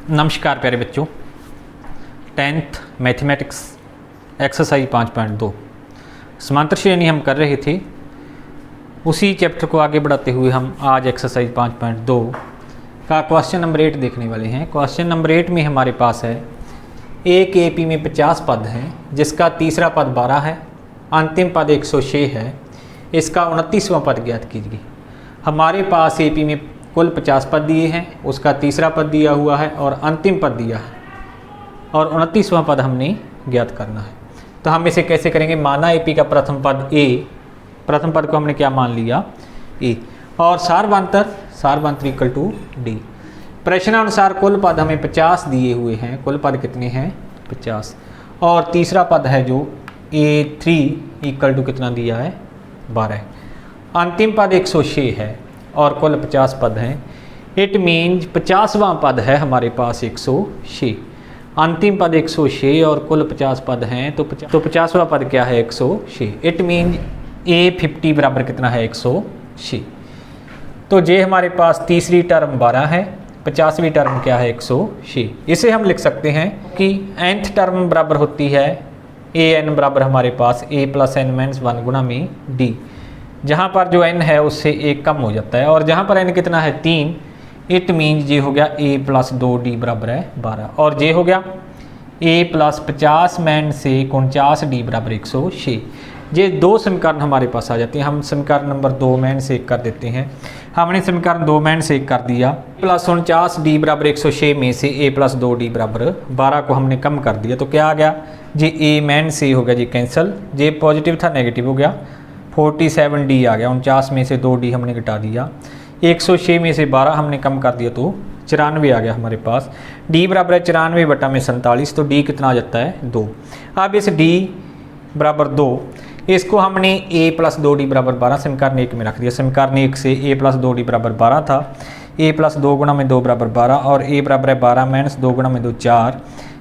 नमस्कार प्यारे बच्चों, 10th मैथमेटिक्स एक्सरसाइज 5.2 समांतर श्रेणी हम कर रहे थे। उसी चैप्टर को आगे बढ़ाते हुए हम आज एक्सरसाइज 5.2 का क्वेश्चन नंबर 8 देखने वाले हैं। क्वेश्चन नंबर 8 में हमारे पास है एक एपी में 50 पद हैं जिसका तीसरा पद 12 है, अंतिम पद 106 है, इसका 29वां पद ज्ञात कीजिए। हमारे पास एपी में कुल 50 पद दिए हैं, उसका तीसरा पद दिया हुआ है और अंतिम पद दिया है और 29वां पद हमने ज्ञात करना है। तो हम इसे कैसे करेंगे? माना एपी का प्रथम पद ए, प्रथम पद को हमने क्या मान लिया? ए, और सारवांतर इक्वल टू डी। प्रश्नानुसार कुल पद हमें 50 दिए हुए हैं। कुल पद कितने हैं? 50। और तीसरा पद है जो A3 इक्वल टू कितना दिया है? 12। अंतिम पद 106 है और कुल 50 पद हैं। इट मीन्स 50वां पद है हमारे पास 106, अंतिम पद 106 और कुल 50 पद हैं। तो 50वां पद क्या है? 106। इट मीन्स A50 बराबर कितना है? 106। तो जे हमारे पास तीसरी टर्म 12 है, 50वीं टर्म क्या है? 106। इसे हम लिख सकते हैं कि nth टर्म बराबर होती है an बराबर हमारे पास a प्लस n माइनस 1 गुणा में d, जहाँ पर जो n है उससे एक कम हो जाता है और जहाँ पर n कितना है? 3। इट मीन्स जे हो गया a प्लस 2d बराबर है 12 और जे हो गया a प्लस 50 मैन से 49d बराबर 106। ये दो समीकरण हमारे पास आ जाते हैं। हम समीकरण नंबर 2 मैन से 1 कर देते हैं। हमने समीकरण 2 मैन से 1 कर दिया। प्लस 49d बराबर 106 में से a प्लस 2d बराबर 12 को हमने कम कर दिया। तो क्या आ गया? जे a मैन से हो गया जी कैंसिल, जे पॉजिटिव था नेगेटिव हो गया, 47d आ गया। 49 में से 2d हमने घटा दिया, 106 में से 12 हमने कम कर दिया तो 94 आ गया हमारे पास। d बराबर है 94 बटा में 47, तो d कितना आ जाता है? 2। अब इस d बराबर 2 इसको हमने a प्लस 2d बराबर 12 समीकरण 1 में रख दिया। समीकरण 1 से a प्लस 2d बराबर 12 था, a प्लस 2 गुणा में 2 बराबर 12 और a बराबर है 12 माइनस 2 गुणा में 2 4,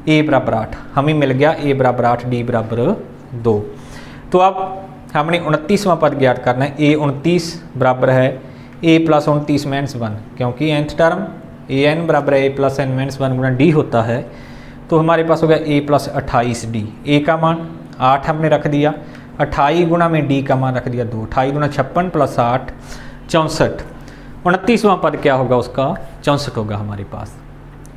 a बराबर 8 हमें मिल गया। a बराबर 8, d बराबर 2। तो अब हमने 29वां पद ज्ञात करना है। a 29 बराबर है a प्लस 29 माइनस 1, क्योंकि nth टर्म an बराबर है a प्लस n माइनस 1 गुणा d होता है। तो हमारे पास हो गया a प्लस 28d। a का मान 8 हमने रख दिया, 28 गुणा में d का मान रख दिया 2। 28 गुणा 56 प्लस 8 64। 29वां पद क्या होगा? उसका 64 होगा हमारे पास।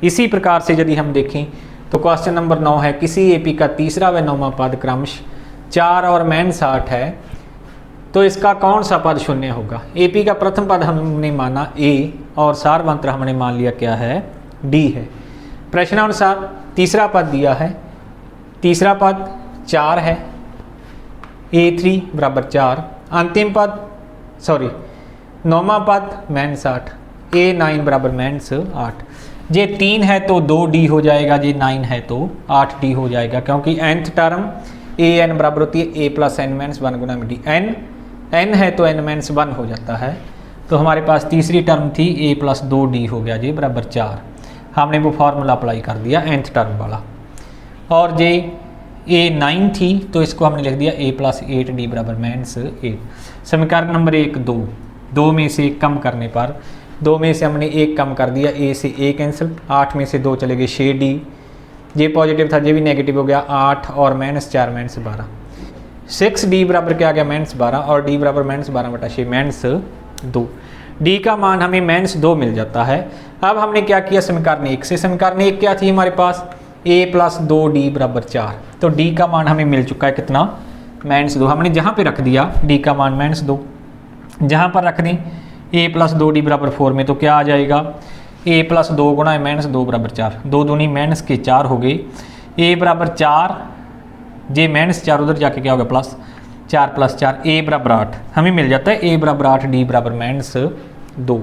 इसी प्रकार से यदि हम देखें तो क्वेश्चन नंबर 9 है किसी एपी का तीसरा व 9वां पद क्रमशः 4 और माइनस 8 है, तो इसका कौन सा पद शून्य होगा? एपी का प्रथम पद हमने माना a और सारवांतर हमने मान लिया क्या है? d है। प्रश्नानुसार तीसरा पद दिया है, तीसरा पद 4 है, a3 बराबर 4, अंतिम पद 9वां पद माइनस 8, a9 बराबर माइनस 8। जे 3 है तो 2d हो जाएगा, जे 9 है तो 8d हो जाएगा, क्योंकि nth टर्म an बराबर होती है a प्लस n माइनस 1 गुणा में d। n है तो n माइनस 1 हो जाता है। तो हमारे पास तीसरी टर्म थी a प्लस 2d हो गया जी बराबर 4। हमने वो फार्मूला अप्लाई कर दिया nth टर्म वाला। और जे a9 थी तो इसको हमने लिख दिया a प्लस 8d बराबर माइनस 8। समीकरण नंबर 1 2 में से 1 कम करने पर 2 में से हमने 1 कम कर दिया, a से a कैंसिल, 8 में से 2 चले गए 6d, जे पॉजिटिव था जे भी नेगेटिव हो गया 8 और माइनस 4 माइनस 12। 6d बराबर क्या आ गया? माइनस 12 और d बराबर माइनस 12 बटा 6 माइनस 2। d का मान हमें माइनस 2 मिल जाता है। अब हमने क्या किया? समीकरण 1 से, समीकरण 1 क्या थी हमारे पास? a प्लस 2d बराबर 4। तो d का मान हमें मिल चुका है कितना? माइनस 2। हमने जहाँ पे रख दिया d का मान माइनस 2, जहाँ पर रख दें a प्लस 2d बराबर 4 में, तो क्या आ जाएगा? a प्लस 2 गुणा माइनस 2 बराबर 4, 2 दूनी माइनस के 4 हो गई, a बराबर 4, जे माइनस 4 उधर जाके क्या होगा? प्लस 4 प्लस 4, a बराबर 8 हमें मिल जाता है। a बराबर 8, d बराबर माइनस 2।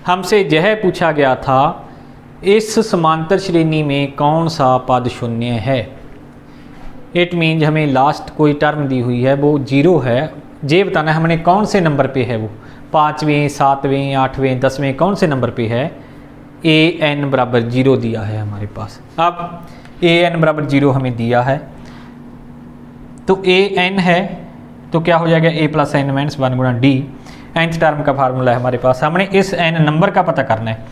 हमसे यह पूछा गया था इस समांतर श्रेणी में कौन सा पद शून्य है। इट मीन्स हमें लास्ट कोई टर्म दी हुई है वो 0 है, ये बताना है हमने कौन से नंबर पे है वो, 5वें 7वें 8वें 10वें कौन से नंबर पे है। an बराबर 0 दिया है हमारे पास। अब an बराबर 0 हमें दिया है तो an है तो क्या हो जाएगा? a प्लस n माइनस 1 गुणा d। nth टर्म का फार्मूला है हमारे पास। हमने इस n नंबर का पता करना है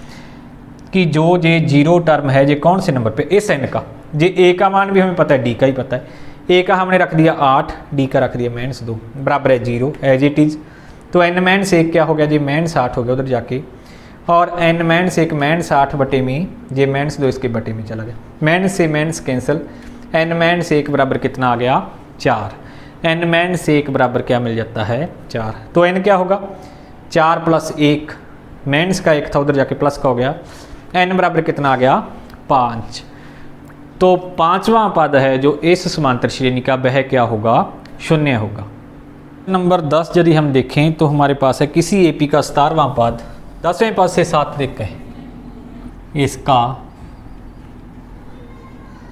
कि जो ये जीरो टर्म है ये कौन से नंबर पे, इस n का, ये a का मान भी हमें पता है, d का ही पता है, a का हमने रख दिया 8, d का रख दिया -2 बराबर है 0 एज इट इज़। तो n-1 क्या हो गया जी, -8 हो गया उधर जाके, और n-1 -8 बटे में ये -2 इसके बटे में चला गया, -1 से -1 कैंसिल, n-1 बराबर कितना आ गया 4, n-1 बराबर क्या मिल जाता है 4। तो n क्या होगा 4 + 1, मेंस का 1 था उधर जाके प्लस का हो गया, n बराबर कितना आ गया 5। तो पांचवा पद है जो इस समांतर श्रेणी का वह क्या होगा 0 होगा। नंबर 10 यदि हम देखें तो हमारे पास है किसी एपी का 17वां पद 10वें पद से 7 अधिक है, इसका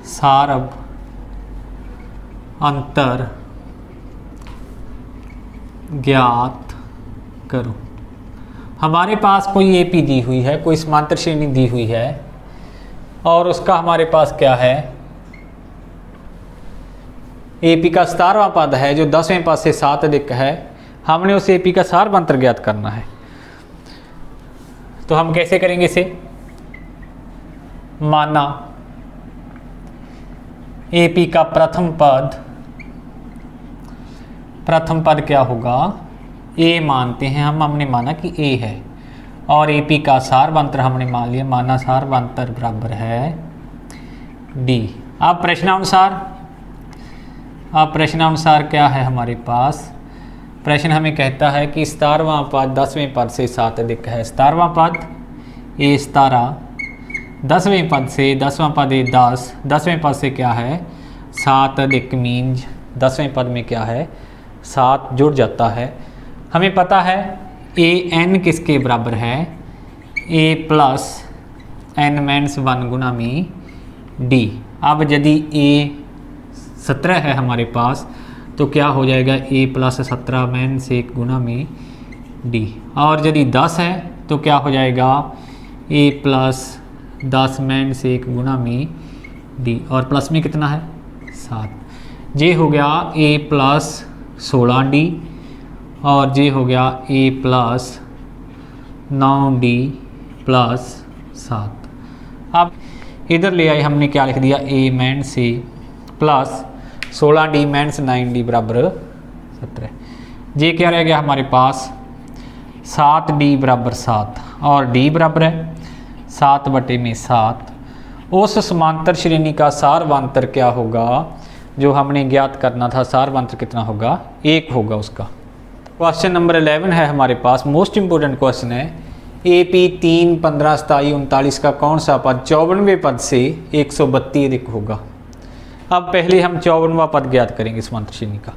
सारब अंतर ज्ञात करो। हमारे पास कोई एपी दी हुई है, कोई समांतर श्रेणी दी हुई है, और उसका हमारे पास क्या है एपी का 17वां पद है जो 10वें पद से 7 अधिक है, हमने उस एपी का सारब अंतर ज्ञात करना है। तो हम कैसे करेंगे इसे, माना एपी का प्रथम पद क्या होगा ए मानते हैं हम, हमने माना कि ए है, और एपी का सारब अंतर हमने मान लिया, माना सारब अंतर बराबर है डी। अब प्रश्नानुसार क्या है हमारे पास, प्रश्न हमें कहता है कि 17वां पद 10वें पद से 7 अधिक है, 17वां पद ए 17, 10वें पद से 10वां पद ए 10, 10वें पद से क्या है 7 अधिक, मीन्स 10वें पद में क्या है 7 जुड़ जाता है। हमें पता है ए एन किसके बराबर है, ए प्लस n-1 गुना में डी। अब यदि ए 17 है हमारे पास तो क्या हो जाएगा ए प्लस 17-1 गुना में डी, और यदि 10 है तो क्या हो जाएगा ए प्लस 10-1 गुना में डी, और प्लस में कितना है 7। ये हो गया ए प्लस 16d, और ये हो गया ए प्लस 9d प्लस 7। अब इधर ले आए, हमने क्या लिख दिया a-से प्लस 16d-9d बराबर 17। ये क्या रह गया हमारे पास 7d बराबर 7, और d बराबर है 7 बटे में 7। उस समांतर श्रेणी का सारब अंतर क्या होगा जो हमने ज्ञात करना था, सारब अंतर कितना होगा 1 होगा उसका। क्वेश्चन नंबर 11 है हमारे पास, मोस्ट इंपोर्टेंट क्वेश्चन है, एपी 3, 15, 27, 39 का कौन सा पद 54वें पद से 132 अधिक होगा। अब पहले हम 54वां पद ज्ञात करेंगे समांतर श्रेणी का।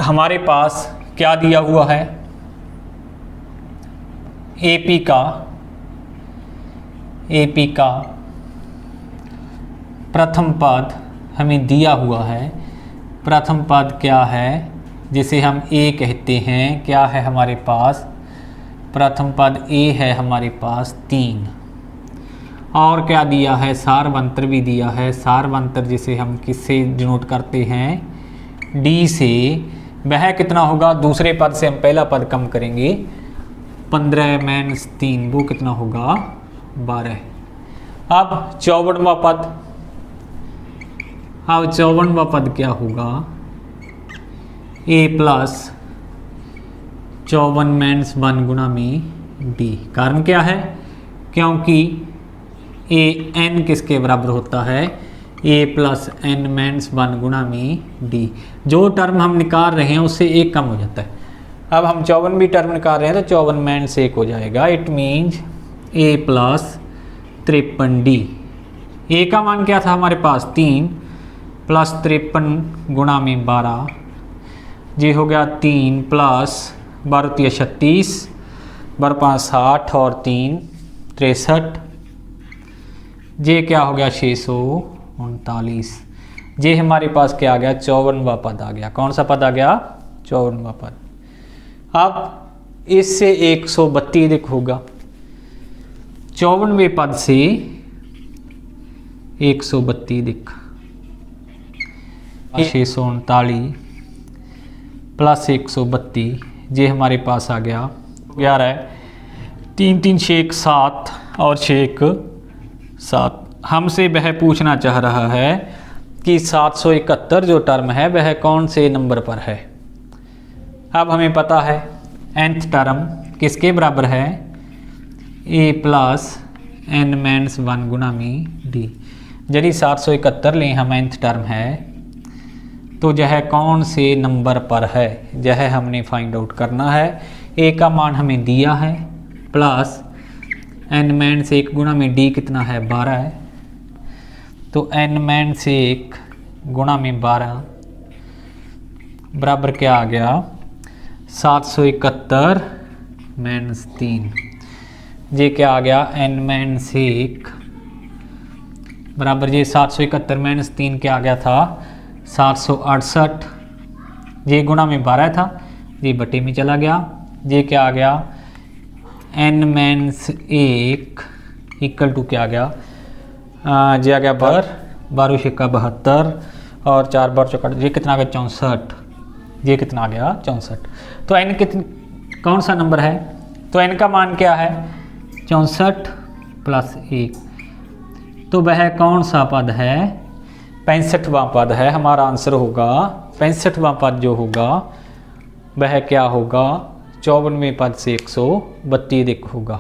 हमारे पास क्या दिया हुआ है, एपी का प्रथम पद हमें दिया हुआ है। प्रथम पद क्या है जिसे हम ए कहते हैं, क्या है हमारे पास प्रथम पद ए है हमारे पास 3, और क्या दिया है सारब अंतर भी दिया है। सारब अंतर जिसे हम किससे डिनोट करते हैं डी से, वह कितना होगा, दूसरे पद से हम पहला पद कम करेंगे 15-3, वो कितना होगा 12। अब 54वां पद क्या होगा, ए प्लस 54-1 गुना में डी। कारण क्या है, क्योंकि ए एन किसके बराबर होता है, ए प्लस n-1 गुना में डी। जो टर्म हम निकाल रहे हैं उससे एक कम हो जाता है। अब हम 54 टर्म निकाल रहे हैं तो 54-1 हो जाएगा। It means A plus 53d। ए का मान क्या था हमारे पास 3 प्लस 53 गुना में 12, ये हो गया 3 प्लस 12 36, 12 60 और 3 63, ये क्या हो गया 639। ये हमारे पास क्या आ गया 54वां पद आ गया। कौन सा पद आ गया 54वां पद। अब इससे 132 अधिक होगा, 54वें पद से 132 अधिक 639 प्लस 132, ये हमारे पास आ गया 11, 3 3 6 7 और 6 1 7। हमसे वह पूछना चाह रहा है कि 771 जो टर्म है वह कौन से नंबर पर है। अब हमें पता है nth टर्म किसके बराबर है, a प्लस n माइनस 1 गुना में d। यदि 771 लें हम nth टर्म है तो यह कौन से नंबर पर है, यह हमने फाइंड आउट करना है। a का मान हमें दिया है प्लस n माइनस 1 गुना में d कितना है 12 है, तो n माइनस 1 गुना में 12 बराबर क्या आ गया 771 माइनस 3। ये क्या आ गया n माइनस 1 बराबर ये 771 माइनस 3 क्या आ गया था 768। ये गुना में 12 था, ये बटे में चला गया। ये क्या आ गया n माइनस 1 इक्वल टू क्या आ गया ये आ गया 12 सिक्का 72 और 4 बार चौकट, ये कितना आ गया 64। ये कितना आ गया 64। तो n कितनी कौन सा नंबर है, तो n का मान क्या है 64 प्लस 1, तो वह कौन सा पद है 65वां पद है। हमारा आंसर होगा 65वां पद जो होगा वह क्या होगा 54वें पद से 132 होगा।